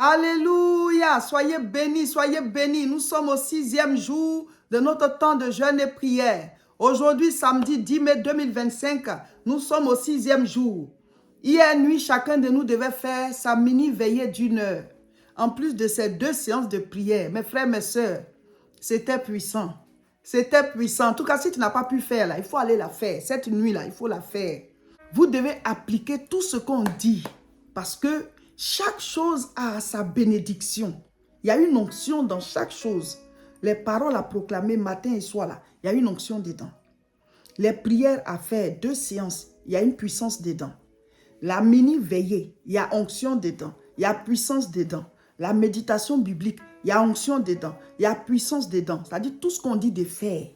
Alléluia, soyez bénis, soyez bénis. Nous sommes au 6e jour de notre temps de jeûne et prière. Aujourd'hui, samedi 10 mai 2025, nous sommes au 6e jour. Hier nuit, chacun de nous devait faire sa mini-veillée d'1 heure. En plus de ces 2 séances de prière, mes frères, mes sœurs, c'était puissant. C'était puissant. En tout cas, si tu n'as pas pu faire, là, il faut aller la faire. Cette nuit-là, il faut la faire. Vous devez appliquer tout ce qu'on dit parce que chaque chose a sa bénédiction. Il y a une onction dans chaque chose. Les paroles à proclamer matin et soir, là, il y a une onction dedans. Les prières à faire, 2 séances, il y a une puissance dedans. La mini-veillée, il y a onction dedans. Il y a puissance dedans. La méditation biblique, il y a onction dedans. Il y a puissance dedans. C'est-à-dire tout ce qu'on dit de faire.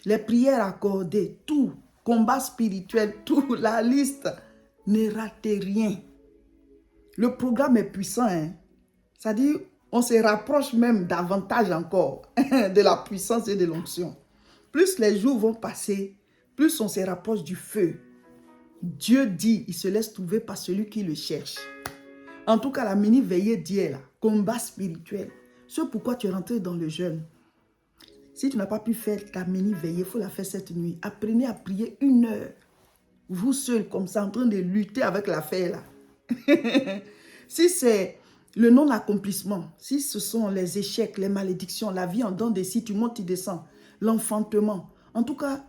Les prières accordées, tout. Combat spirituel, tout. La liste. Ne ratez rien. Le programme est puissant. Hein? C'est-à-dire, on se rapproche même davantage encore de la puissance et de l'onction. Plus les jours vont passer, plus on se rapproche du feu. Dieu dit, il se laisse trouver par celui qui le cherche. En tout cas, la mini-veillée d'hier, là, combat spirituel. C'est pourquoi tu es rentré dans le jeûne. Si tu n'as pas pu faire ta mini-veillée, il faut la faire cette nuit. Apprenez à prier 1 heure. Vous seul, comme ça, en train de lutter avec l'affaire là. Si c'est le non-accomplissement, si ce sont les échecs, les malédictions, la vie en dents des scies, tu montes, tu descends, l'enfantement, en tout cas,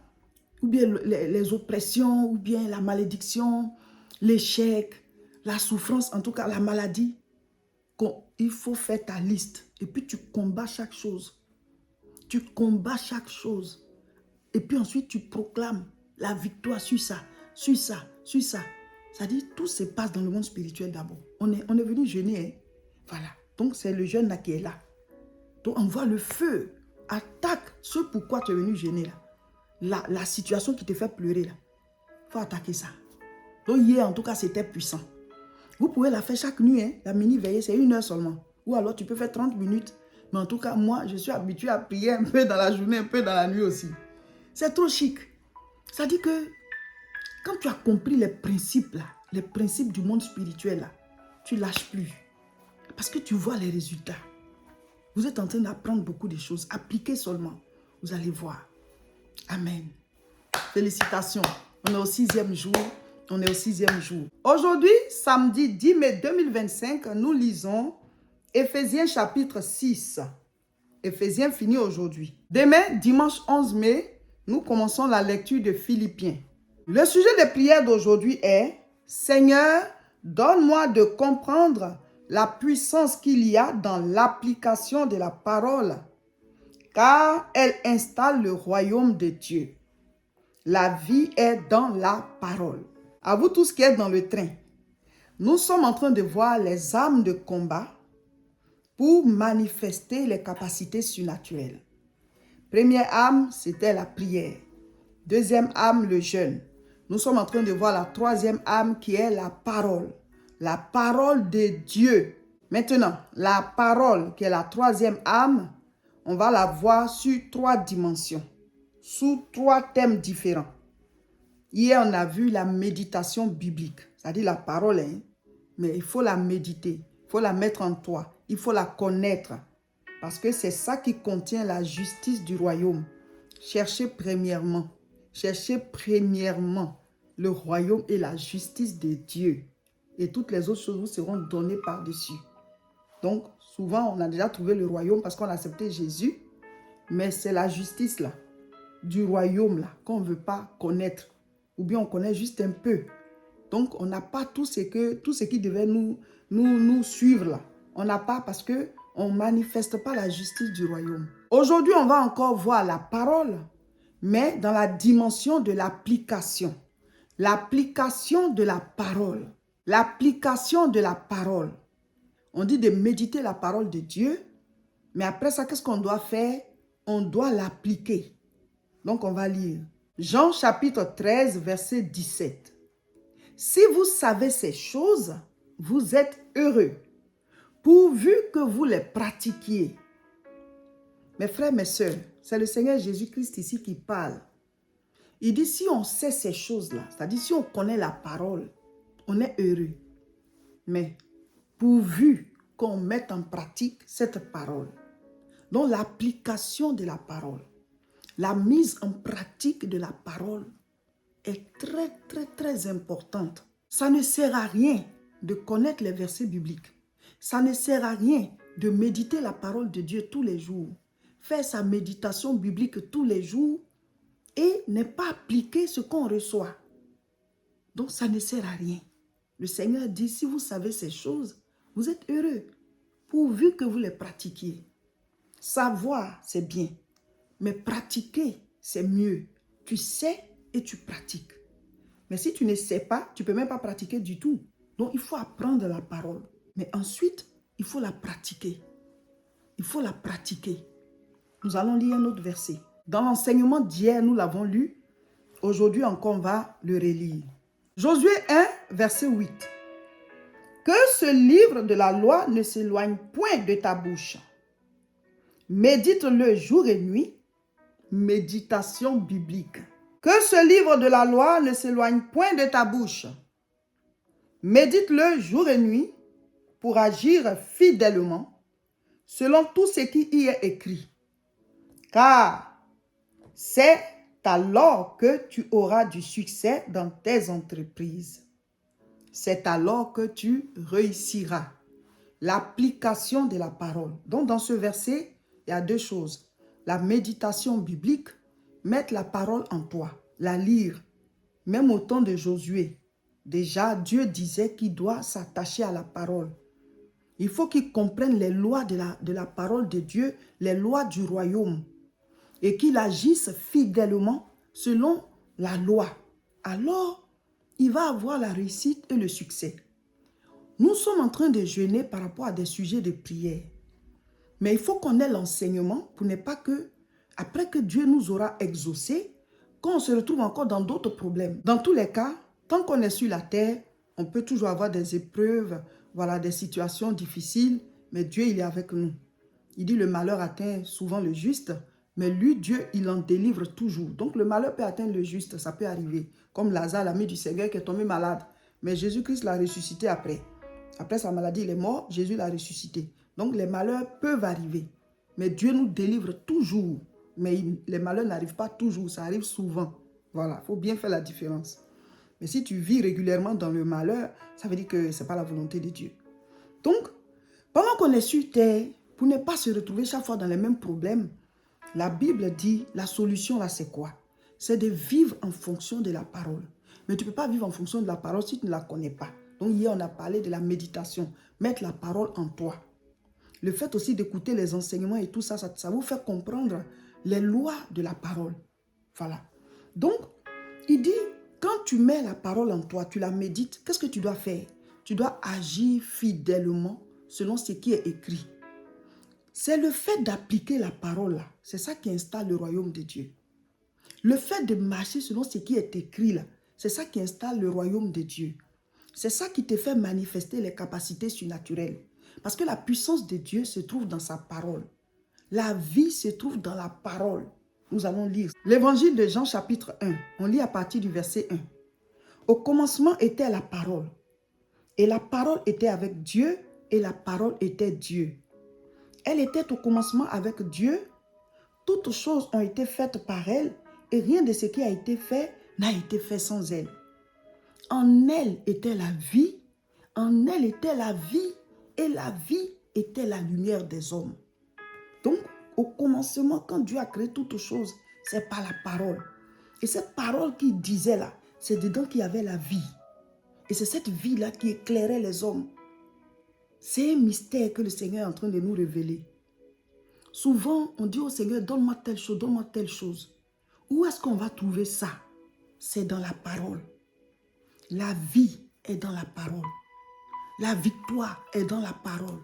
ou bien les oppressions, ou bien la malédiction, l'échec, la souffrance, en tout cas la maladie, il faut faire ta liste. Et puis tu combats chaque chose. Tu combats chaque chose. Et puis ensuite tu proclames la victoire sur ça, sur ça, sur ça. Ça dit, tout se passe dans le monde spirituel d'abord. On est venu jeûner. Hein? Voilà. Donc c'est le jeûne là qui est là. Donc on voit le feu. Attaque ce pourquoi tu es venu jeûner là. La situation qui te fait pleurer là. Il faut attaquer ça. Donc hier, en tout cas, c'était puissant. Vous pouvez la faire chaque nuit. Hein? La mini-veillée, c'est 1 heure seulement. Ou alors, tu peux faire 30 minutes. Mais en tout cas, moi, je suis habitué à prier un peu dans la journée, un peu dans la nuit aussi. C'est trop chic. Ça dit que quand tu as compris les principes là, les principes du monde spirituel là, tu ne lâches plus. Parce que tu vois les résultats. Vous êtes en train d'apprendre beaucoup de choses. Appliquez seulement. Vous allez voir. Amen. Félicitations. On est au 6e jour. On est au 6e jour. Aujourd'hui, samedi 10 mai 2025, nous lisons Éphésiens chapitre 6. Éphésiens finit aujourd'hui. Demain, dimanche 11 mai, nous commençons la lecture de Philippiens. Le sujet de prière d'aujourd'hui est « Seigneur, donne-moi de comprendre la puissance qu'il y a dans l'application de la parole, car elle installe le royaume de Dieu. La vie est dans la parole. » À vous tous qui êtes dans le train, nous sommes en train de voir les armes de combat pour manifester les capacités surnaturelles. Première arme, c'était la prière. Deuxième arme, le jeûne. Nous sommes en train de voir la troisième arme qui est la parole. La parole de Dieu. Maintenant, la parole qui est la troisième arme, on va la voir sur 3 dimensions, sous 3 thèmes différents. Hier, on a vu la méditation biblique, c'est-à-dire la parole, hein? Mais il faut la méditer, il faut la mettre en toi, il faut la connaître, parce que c'est ça qui contient la justice du royaume. Cherchez premièrement le royaume et la justice de Dieu. Et toutes les autres choses vous seront données par-dessus. Donc, souvent, on a déjà trouvé le royaume parce qu'on a accepté Jésus, mais c'est la justice là, du royaume là, qu'on ne veut pas connaître. Ou bien on connaît juste un peu. Donc, on n'a pas tout ce qui devait nous suivre là. On n'a pas parce qu'on ne manifeste pas la justice du royaume. Aujourd'hui, on va encore voir la parole, mais dans la dimension de l'application. L'application de la parole. L'application de la parole. On dit de méditer la parole de Dieu, mais après ça, qu'est-ce qu'on doit faire? On doit l'appliquer. Donc, on va lire. Jean chapitre 13, verset 17. Si vous savez ces choses, vous êtes heureux, pourvu que vous les pratiquiez. Mes frères, mes sœurs, c'est le Seigneur Jésus-Christ ici qui parle. Il dit, si on sait ces choses-là, c'est-à-dire si on connaît la parole, on est heureux. Mais pourvu qu'on mette en pratique cette parole. Donc l'application de la parole, la mise en pratique de la parole est très, très, très importante. Ça ne sert à rien de connaître les versets bibliques. Ça ne sert à rien de méditer la parole de Dieu tous les jours. Faire sa méditation biblique tous les jours et ne pas appliquer ce qu'on reçoit. Donc ça ne sert à rien. Le Seigneur dit, si vous savez ces choses, vous êtes heureux, pourvu que vous les pratiquiez. Savoir, c'est bien, mais pratiquer, c'est mieux. Tu sais et tu pratiques. Mais si tu ne sais pas, tu ne peux même pas pratiquer du tout. Donc, il faut apprendre la parole. Mais ensuite, il faut la pratiquer. Il faut la pratiquer. Nous allons lire un autre verset. Dans l'enseignement d'hier, nous l'avons lu. Aujourd'hui encore, on va le relire. Josué 1, verset 8. Que ce livre de la loi ne s'éloigne point de ta bouche. Médite-le jour et nuit. Méditation biblique. Que ce livre de la loi ne s'éloigne point de ta bouche. Médite-le jour et nuit pour agir fidèlement selon tout ce qui y est écrit. Car c'est alors que tu auras du succès dans tes entreprises. C'est alors que tu réussiras. L'application de la parole. Donc dans ce verset, il y a deux choses. La méditation biblique, mettre la parole en toi, la lire. Même au temps de Josué, déjà Dieu disait qu'il doit s'attacher à la parole. Il faut qu'il comprenne les lois de la parole de Dieu, les lois du royaume. Et qu'il agisse fidèlement selon la loi. Alors, il va avoir la réussite et le succès. Nous sommes en train de jeûner par rapport à des sujets de prière. Mais il faut qu'on ait l'enseignement pour ne pas que, après que Dieu nous aura exaucés, qu'on se retrouve encore dans d'autres problèmes. Dans tous les cas, tant qu'on est sur la terre, on peut toujours avoir des épreuves, voilà, des situations difficiles, mais Dieu, il est avec nous. Il dit le malheur atteint souvent le juste, mais lui, Dieu, il en délivre toujours. Donc le malheur peut atteindre le juste, ça peut arriver. Comme Lazare, l'ami du Seigneur, qui est tombé malade. Mais Jésus-Christ l'a ressuscité après. Après sa maladie, il est mort, Jésus l'a ressuscité. Donc les malheurs peuvent arriver. Mais Dieu nous délivre toujours. Mais les malheurs n'arrivent pas toujours, ça arrive souvent. Voilà, il faut bien faire la différence. Mais si tu vis régulièrement dans le malheur, ça veut dire que ce n'est pas la volonté de Dieu. Donc, pendant qu'on est sur terre, pour ne pas se retrouver chaque fois dans les mêmes problèmes, la Bible dit, la solution là, c'est quoi? C'est de vivre en fonction de la parole. Mais tu ne peux pas vivre en fonction de la parole si tu ne la connais pas. Donc hier, on a parlé de la méditation. Mettre la parole en toi. Le fait aussi d'écouter les enseignements et tout ça, ça vous fait comprendre les lois de la parole. Voilà. Donc, il dit, quand tu mets la parole en toi, tu la médites, qu'est-ce que tu dois faire? Tu dois agir fidèlement selon ce qui est écrit. C'est le fait d'appliquer la parole là, c'est ça qui installe le royaume de Dieu. Le fait de marcher selon ce qui est écrit là, c'est ça qui installe le royaume de Dieu. C'est ça qui te fait manifester les capacités surnaturelles. Parce que la puissance de Dieu se trouve dans sa parole. La vie se trouve dans la parole. Nous allons lire l'évangile de Jean chapitre 1. On lit à partir du verset 1. Au commencement était la parole. Et la parole était avec Dieu et la parole était Dieu. Elle était au commencement avec Dieu. Toutes choses ont été faites par elle et rien de ce qui a été fait n'a été fait sans elle. En elle était la vie, en elle était la vie et la vie était la lumière des hommes. Donc, au commencement, quand Dieu a créé toutes choses, c'est par la parole. Et cette parole qu'il disait là, c'est dedans qu'il y avait la vie. Et c'est cette vie-là qui éclairait les hommes. C'est un mystère que le Seigneur est en train de nous révéler. Souvent, on dit au Seigneur, donne-moi telle chose, donne-moi telle chose. Où est-ce qu'on va trouver ça? C'est dans la parole. La vie est dans la parole. La victoire est dans la parole.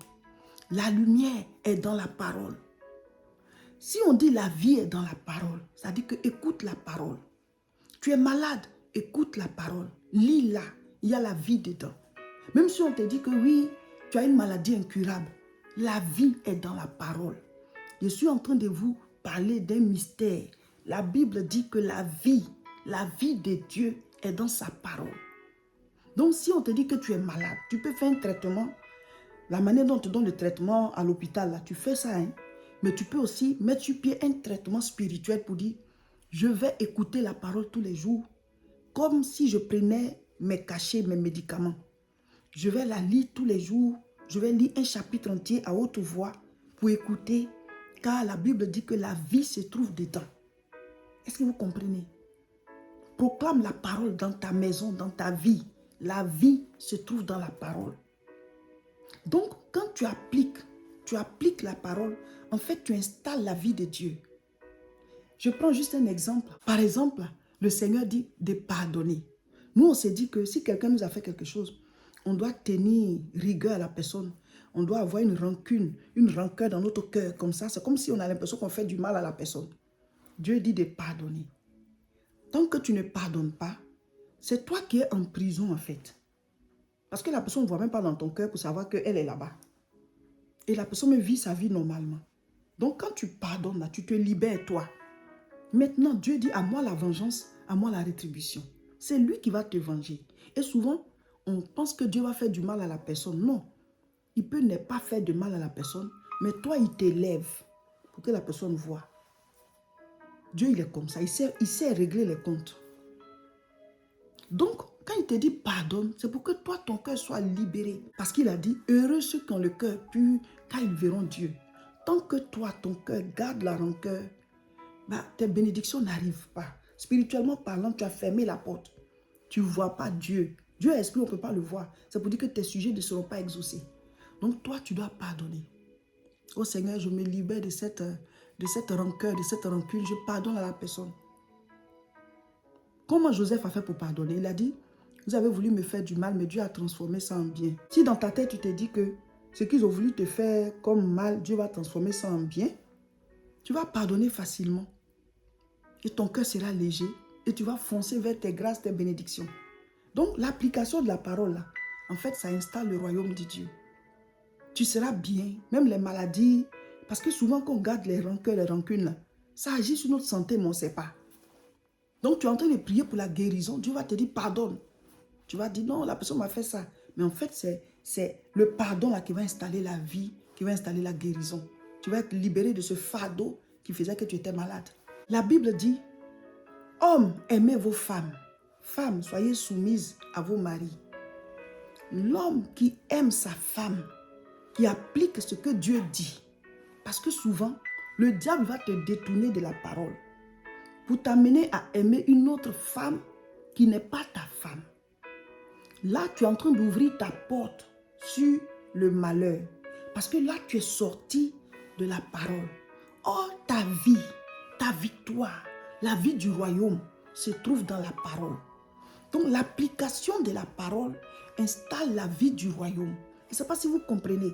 La lumière est dans la parole. Si on dit la vie est dans la parole, ça dit que écoute la parole. Tu es malade, écoute la parole. Lis-la, il y a la vie dedans. Même si on te dit que oui, tu as une maladie incurable, la vie est dans la parole. Je suis en train de vous parler d'un mystère. La Bible dit que la vie de Dieu est dans sa parole. Donc si on te dit que tu es malade, tu peux faire un traitement La manière dont on te donne le traitement à l'hôpital, là, tu fais ça, hein? Mais tu peux aussi mettre sur pied un traitement spirituel pour dire, je vais écouter la parole tous les jours, comme si je prenais mes cachets, mes médicaments. Je vais la lire tous les jours. Je vais lire un chapitre entier à haute voix pour écouter, car la Bible dit que la vie se trouve dedans. Est-ce que vous comprenez? Proclame la parole dans ta maison, dans ta vie. La vie se trouve dans la parole. Donc, quand tu appliques la parole, en fait, tu installes la vie de Dieu. Je prends juste un exemple. Par exemple, le Seigneur dit de pardonner. Nous, on s'est dit que si quelqu'un nous a fait quelque chose, on doit tenir rigueur à la personne. On doit avoir une rancune, une rancœur dans notre cœur. Comme ça, c'est comme si on a l'impression qu'on fait du mal à la personne. Dieu dit de pardonner. Tant que tu ne pardonnes pas, c'est toi qui es en prison en fait. Parce que la personne ne voit même pas dans ton cœur pour savoir qu'elle est là-bas. Et la personne vit sa vie normalement. Donc quand tu pardonnes, là, tu te libères toi. Maintenant, Dieu dit à moi la vengeance, à moi la rétribution. C'est lui qui va te venger. Et souvent, on pense que Dieu va faire du mal à la personne. Non. Il peut ne pas faire de mal à la personne, mais toi, il t'élève pour que la personne voie. Dieu, il est comme ça. Il sait régler les comptes. Donc, quand il te dit pardonne, c'est pour que toi, ton cœur soit libéré. Parce qu'il a dit, heureux ceux qui ont le cœur pur, car ils verront Dieu. Tant que toi, ton cœur garde la rancœur, tes bénédictions n'arrivent pas. Spirituellement parlant, tu as fermé la porte. Tu ne vois pas Dieu. Dieu est esprit, on ne peut pas le voir. C'est pour dire que tes sujets ne seront pas exaucés. Donc toi, tu dois pardonner. Oh Seigneur, je me libère de cette rancœur, de cette rancune. Je pardonne à la personne. Comment Joseph a fait pour pardonner? Il a dit, vous avez voulu me faire du mal, mais Dieu a transformé ça en bien. Si dans ta tête, tu te dis que ce qu'ils ont voulu te faire comme mal, Dieu va transformer ça en bien, tu vas pardonner facilement. Et ton cœur sera léger et tu vas foncer vers tes grâces, tes bénédictions. Donc, l'application de la parole, là, en fait, ça installe le royaume de Dieu. Tu seras bien, même les maladies, parce que souvent, quand on garde les rancœurs, les rancunes, là, ça agit sur notre santé, mais on ne sait pas. Donc, tu es en train de prier pour la guérison. Dieu va te dire pardonne. Tu vas dire non, la personne m'a fait ça. Mais en fait, c'est le pardon là qui va installer la vie, qui va installer la guérison. Tu vas être libéré de ce fardeau qui faisait que tu étais malade. La Bible dit, hommes, aimez vos femmes. Femmes, soyez soumises à vos maris. L'homme qui aime sa femme, qui applique ce que Dieu dit. Parce que souvent, le diable va te détourner de la parole pour t'amener à aimer une autre femme qui n'est pas ta femme. Là, tu es en train d'ouvrir ta porte sur le malheur. Parce que là, tu es sorti de la parole. Or, ta vie, ta victoire, la vie du royaume se trouve dans la parole. Donc, l'application de la parole installe la vie du royaume. Je ne sais pas si vous comprenez.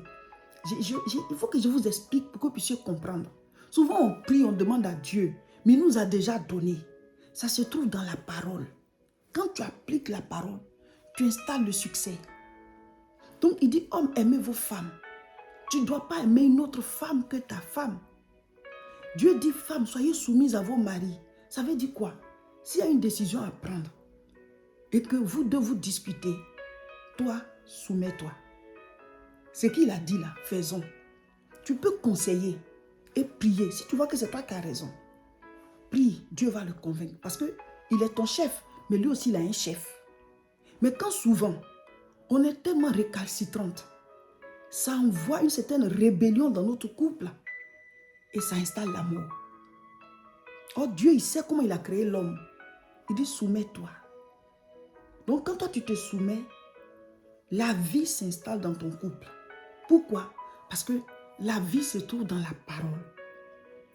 Il faut que je vous explique pour que vous puissiez comprendre. Souvent, on prie, on demande à Dieu, mais il nous a déjà donné. Ça se trouve dans la parole. Quand tu appliques la parole, tu installes le succès. Donc, il dit, hommes, aimez vos femmes. Tu ne dois pas aimer une autre femme que ta femme. Dieu dit, femmes, soyez soumises à vos maris. Ça veut dire quoi? S'il y a une décision à prendre et que vous deux vous disputez, toi, soumets-toi. Ce qu'il a dit là, faisons. Tu peux conseiller et prier. Si tu vois que c'est toi qui as raison, prie, Dieu va le convaincre. Parce qu'il est ton chef, mais lui aussi, il a un chef. Mais quand souvent, on est tellement récalcitrante, ça envoie une certaine rébellion dans notre couple et ça installe l'amour. Oh, Dieu, il sait comment il a créé l'homme. Il dit, soumets-toi. Donc, quand toi, tu te soumets, la vie s'installe dans ton couple. Pourquoi? Parce que la vie se trouve dans la parole.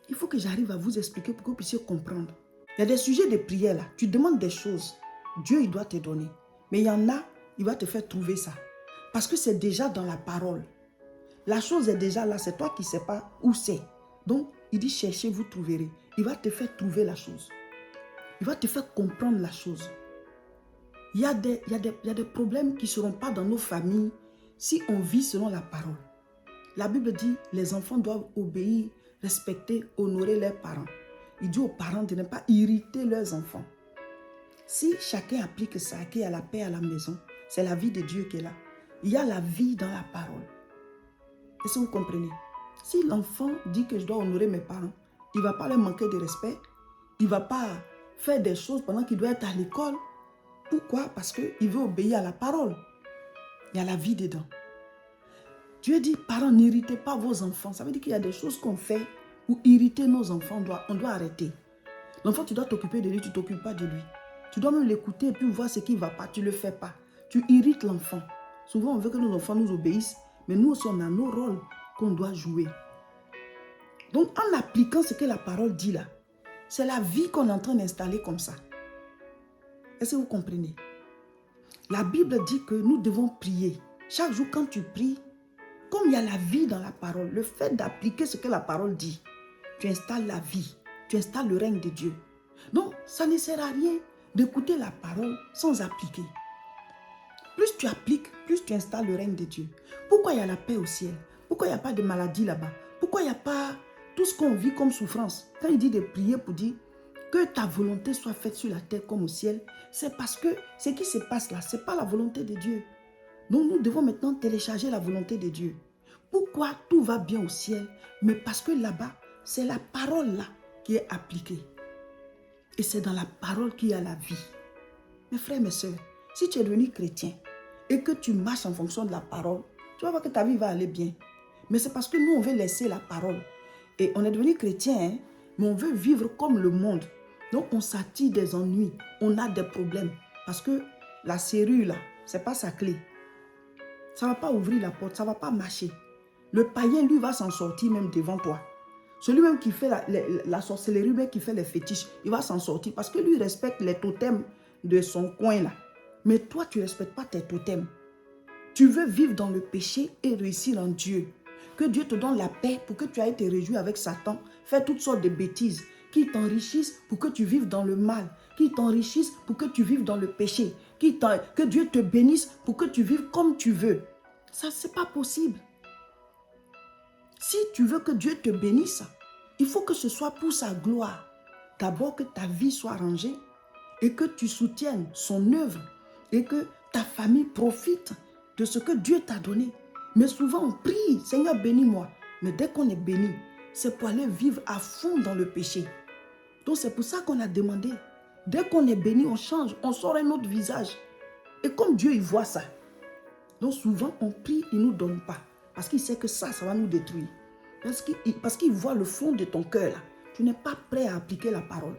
Il faut que j'arrive à vous expliquer pour que vous puissiez comprendre. Il y a des sujets de prière là. Tu demandes des choses. Dieu, il doit te donner. Mais il y en a, il va te faire trouver ça. Parce que c'est déjà dans la parole. La chose est déjà là. C'est toi qui ne sais pas où c'est. Donc, il dit cherchez, vous trouverez. Il va te faire trouver la chose. Il va te faire comprendre la chose. Il y a des problèmes qui ne seront pas dans nos familles si on vit selon la parole. La Bible dit les enfants doivent obéir, respecter, honorer leurs parents. Il dit aux parents de ne pas irriter leurs enfants. Si chacun applique ça, qu'il y a la paix à la maison, c'est la vie de Dieu qui est là. Il y a la vie dans la parole. Est-ce que vous comprenez? Si l'enfant dit que je dois honorer mes parents, il ne va pas leur manquer de respect. Il ne va pas faire des choses pendant qu'il doit être à l'école. Pourquoi? Parce qu'il veut obéir à la parole. Il y a la vie dedans. Dieu dit, parents, n'irritez pas vos enfants. Ça veut dire qu'il y a des choses qu'on fait pour irriter nos enfants. On doit arrêter. L'enfant, tu dois t'occuper de lui, tu ne t'occupes pas de lui. Tu dois même l'écouter et puis voir ce qui ne va pas. Tu ne le fais pas. Tu irrites l'enfant. Souvent, on veut que nos enfants nous obéissent, mais nous aussi, on a nos rôles qu'on doit jouer. Donc, en appliquant ce que la parole dit là, c'est la vie qu'on est en train d'installer comme ça. Est-ce que vous comprenez? La Bible dit que nous devons prier. Chaque jour, quand tu pries, comme il y a la vie dans la parole, le fait d'appliquer ce que la parole dit, tu installes la vie, tu installes le règne de Dieu. Donc, ça ne sert à rien d'écouter la parole sans appliquer. Plus tu appliques, plus tu installes le règne de Dieu. Pourquoi il y a la paix au ciel? Pourquoi il n'y a pas de maladie là-bas? Pourquoi il n'y a pas tout ce qu'on vit comme souffrance? Quand il dit de prier pour dire que ta volonté soit faite sur la terre comme au ciel, c'est parce que ce qui se passe là, ce n'est pas la volonté de Dieu. Donc nous devons maintenant télécharger la volonté de Dieu. Pourquoi tout va bien au ciel? Mais parce que là-bas, c'est la parole là qui est appliquée. Et c'est dans la parole qu'il y a la vie. Mes frères, mes soeurs, si tu es devenu chrétien et que tu marches en fonction de la parole, tu vas voir que ta vie va aller bien. Mais c'est parce que nous, on veut laisser la parole. Et on est devenu chrétien, hein, mais on veut vivre comme le monde. Donc, on s'attire des ennuis, on a des problèmes. Parce que la serrure, là, ce n'est pas sa clé. Ça ne va pas ouvrir la porte, ça ne va pas marcher. Le païen, lui, va s'en sortir même devant toi. Celui même qui fait la sorcellerie, même qui fait les fétiches, il va s'en sortir parce que lui respecte les totems de son coin là. Mais toi, tu ne respectes pas tes totems. Tu veux vivre dans le péché et réussir en Dieu. Que Dieu te donne la paix pour que tu ailles te réjouir avec Satan, faire toutes sortes de bêtises qui t'enrichissent pour que tu vives dans le mal, qui t'enrichissent pour que tu vives dans le péché, que Dieu te bénisse pour que tu vives comme tu veux. Ça, ce n'est pas possible. Si tu veux que Dieu te bénisse, il faut que ce soit pour sa gloire. D'abord que ta vie soit rangée et que tu soutiennes son œuvre et que ta famille profite de ce que Dieu t'a donné. Mais souvent on prie, Seigneur bénis-moi. Mais dès qu'on est béni, c'est pour aller vivre à fond dans le péché. Donc c'est pour ça qu'on a demandé. Dès qu'on est béni, on change, on sort un autre visage. Et comme Dieu il voit ça, donc souvent on prie, il ne nous donne pas. Parce qu'il sait que ça va nous détruire. Parce qu'il voit le fond de ton cœur là. Tu n'es pas prêt à appliquer la parole.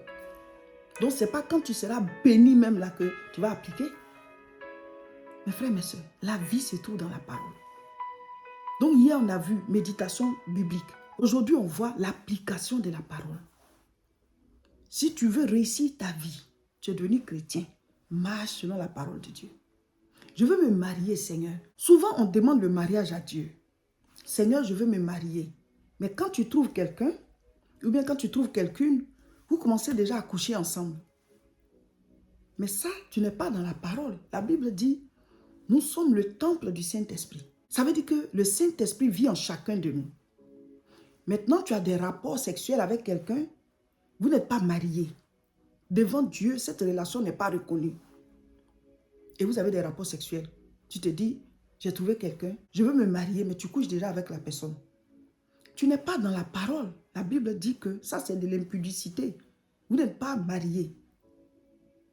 Donc ce n'est pas quand tu seras béni même là que tu vas appliquer. Mes frères, mes soeurs, la vie se trouve dans la parole. Donc hier on a vu méditation biblique. Aujourd'hui on voit l'application de la parole. Si tu veux réussir ta vie, tu es devenu chrétien, marche selon la parole de Dieu. Je veux me marier, Seigneur. Souvent on demande le mariage à Dieu. Seigneur, je veux me marier. Mais quand tu trouves quelqu'un, ou bien quand tu trouves quelqu'une, vous commencez déjà à coucher ensemble. Mais ça, tu n'es pas dans la parole. La Bible dit, nous sommes le temple du Saint-Esprit. Ça veut dire que le Saint-Esprit vit en chacun de nous. Maintenant, tu as des rapports sexuels avec quelqu'un, vous n'êtes pas mariés. Devant Dieu, cette relation n'est pas reconnue. Et vous avez des rapports sexuels. Tu te dis, j'ai trouvé quelqu'un, je veux me marier, mais tu couches déjà avec la personne. Tu n'es pas dans la parole. La Bible dit que ça, c'est de l'impudicité. Vous n'êtes pas mariés.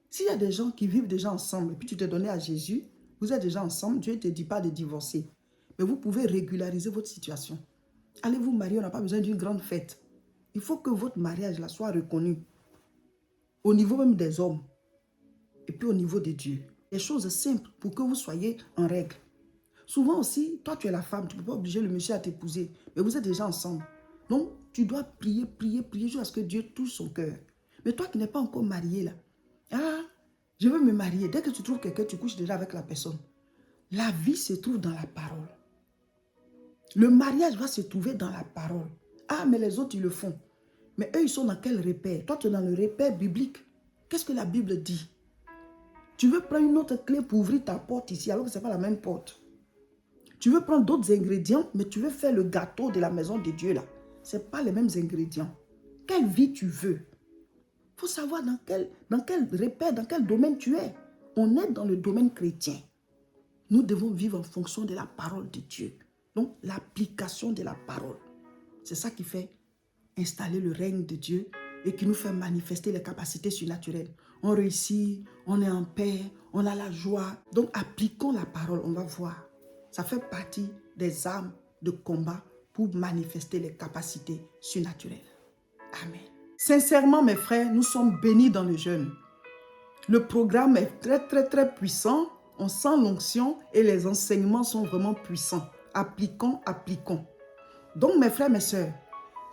S'il y a des gens qui vivent déjà ensemble, et puis tu t'es donné à Jésus, vous êtes déjà ensemble, Dieu ne te dit pas de divorcer. Mais vous pouvez régulariser votre situation. Allez vous marier, on n'a pas besoin d'une grande fête. Il faut que votre mariage là soit reconnu. Au niveau même des hommes. Et puis au niveau de Dieu. Des choses simples pour que vous soyez en règle. Souvent aussi, toi tu es la femme, tu ne peux pas obliger le monsieur à t'épouser. Mais vous êtes déjà ensemble. Donc, tu dois prier jusqu'à ce que Dieu touche son cœur. Mais toi qui n'es pas encore marié là, ah, je veux me marier. Dès que tu trouves quelqu'un, tu couches déjà avec la personne. La vie se trouve dans la parole. Le mariage va se trouver dans la parole. Ah, mais les autres, ils le font. Mais eux, ils sont dans quel repère? Toi, tu es dans le repère biblique. Qu'est-ce que la Bible dit? Tu veux prendre une autre clé pour ouvrir ta porte ici, alors que ce n'est pas la même porte. Tu veux prendre d'autres ingrédients, mais tu veux faire le gâteau de la maison de Dieu là. Ce n'est pas les mêmes ingrédients. Quelle vie tu veux? Il faut savoir dans quel repère, dans quel domaine tu es. On est dans le domaine chrétien. Nous devons vivre en fonction de la parole de Dieu. Donc, l'application de la parole, c'est ça qui fait installer le règne de Dieu et qui nous fait manifester les capacités surnaturelles. On réussit, on est en paix, on a la joie. Donc, appliquons la parole, on va voir. Ça fait partie des armes de combat pour manifester les capacités surnaturelles. Amen. Sincèrement, mes frères, nous sommes bénis dans le jeûne. Le programme est très puissant. On sent l'onction et les enseignements sont vraiment puissants. Appliquons. Donc, mes frères, mes sœurs,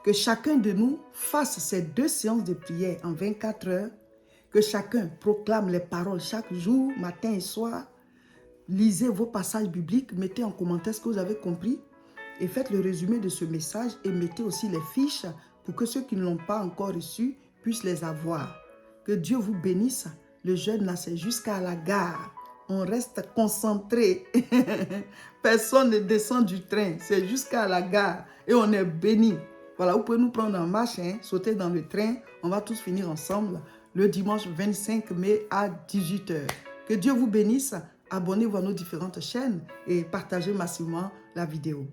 que chacun de nous fasse ces 2 séances de prière en 24 heures, que chacun proclame les paroles chaque jour, matin et soir. Lisez vos passages bibliques, mettez en commentaire ce que vous avez compris et faites le résumé de ce message et mettez aussi les fiches pour que ceux qui ne l'ont pas encore reçu puissent les avoir. Que Dieu vous bénisse. Le jeûne là, c'est jusqu'à la gare. On reste concentré. Personne ne descend du train. C'est jusqu'à la gare et on est béni. Voilà, vous pouvez nous prendre en marche, sauter dans le train. On va tous finir ensemble le dimanche 25 mai à 18 h. Que Dieu vous bénisse. Abonnez-vous à nos différentes chaînes et partagez massivement la vidéo.